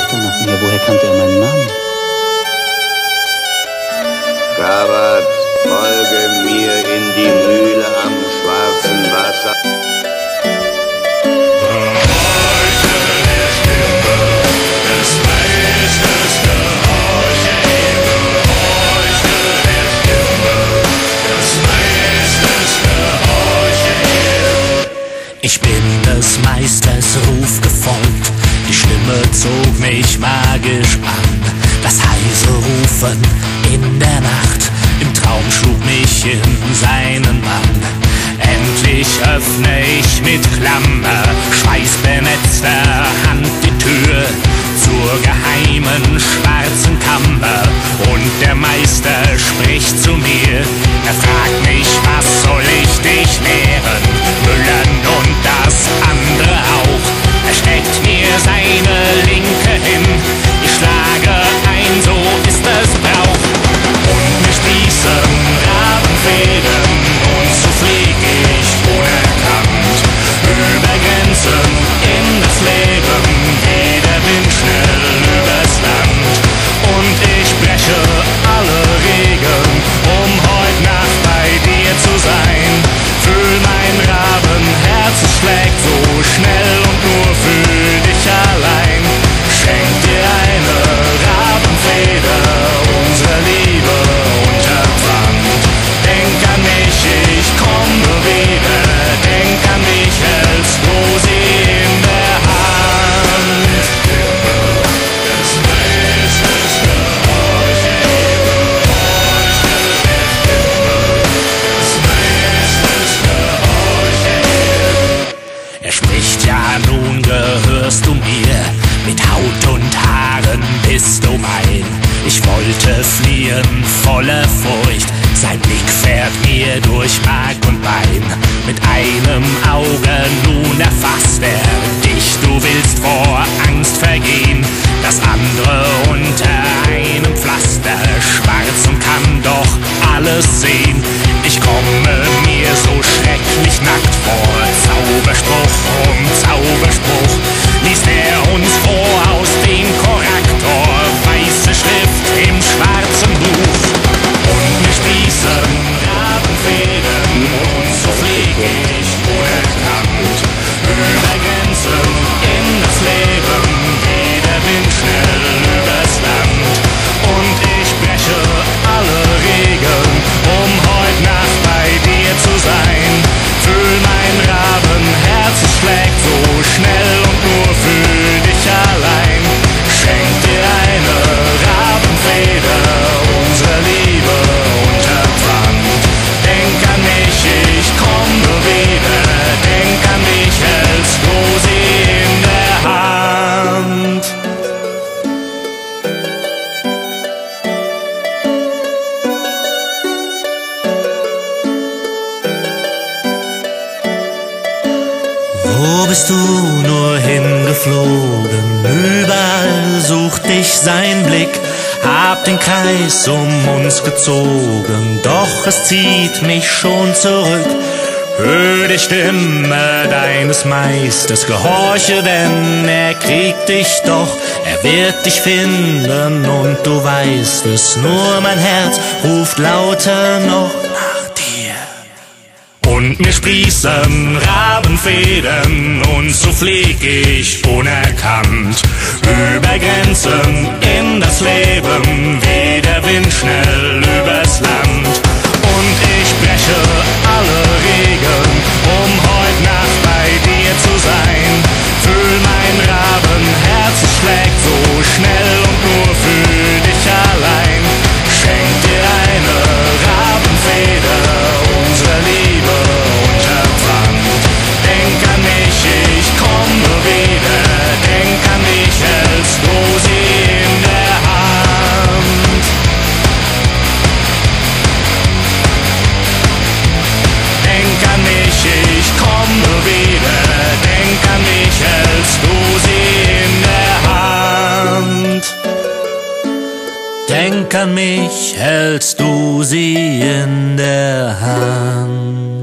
sucht er nach mir? Woher kannte er meinen Namen? Rabat, folge mir in die Mühle am schwarzen Wasser. Ich bin des Meisters Ruf gefolgt, die Stimme zog mich magisch an. Das heise Rufen in der Nacht, im Traum schlug mich in seinen Bann. Endlich öffne ich mit Klammer, schweißbenetzter Hand die Tür zur geheimen schwarzen Kammer. Und der Meister spricht zu mir, er fragt mich, was soll ich dich lehren? Müllen und das andere auch. Er steckt mir seine Linke hin, ich schlage ein, so ist es Brauch. Und mir sprießen Rabenfäden und so flieg ich unerkannt über Grenzen in das Leben, wie der Wind schnell übers Land. Und ich breche alle Regeln, um heut Nacht bei dir zu sein. Fühl mein Rabenherz, es schlägt so schnell und nur für dich allein. Schenk dir eine Rabenfeder, unsere Liebe unterpfand. Denk an mich, ich komme wieder. Denk an mich, hältst du sie in der Hand. Er spricht, ja nun gehörst du mir, mit Haut und Haaren bist du mein. Ich wollte fliehen, voller Furcht, sein Blick fährt mir durch Mark und Bein. Mit einem Auge nun erfasst er dich, du willst vor Angst vergehen. Das andere unter einem Pflaster, schwarz und kann doch alles sehen. Ich komme mir so schrecklich nackt vor, Zauberspruch um Zauberspruch, liest er uns vor aus dem Korrektor, weiße Schrift im schwarzen Buch. Und mir sprießen Rabenfäden und so flieg ich unerkannt über Grenzen in das Leben, wie der Wind schnell übers Land. Und ich breche alle Regeln, um heut Nacht bei dir zu sein. Fühl mein Rabenherz, es schlägt so schnell und nur für dich allein. Schenk dir eine Rabenfeder, unsere Liebe unterpfand. Denk an mich, ich komme wieder. Denk an mich, hältst du sie in der Hand. Wo bist du nur hingeflogen? Überall sucht dich sein Blick, hab den Kreis um uns gezogen, doch es zieht mich schon zurück. Hör die Stimme deines Meisters, gehorche, denn er kriegt dich doch, er wird dich finden und du weißt es, nur mein Herz ruft lauter noch nach dir. Und mir sprießen Rabenfäden und so flieg ich unerkannt über Grenzen in das Leben, wie der Wind schnell übers Land. Und ich breche alle Regeln, um heut Nacht bei dir zu sein. Fühl mein Rabenherz, es schlägt so schnell und nur für dich allein. Schenk dir eine Rabenfeder, unsere Liebe unterpfand. Denk an mich, ich komme wieder. Denk an mich, hältst du sie in der Hand. Denk an mich, ich komme wieder. Denk an mich, hältst du sie in der Hand. Denk an mich, hältst du sie in der Hand.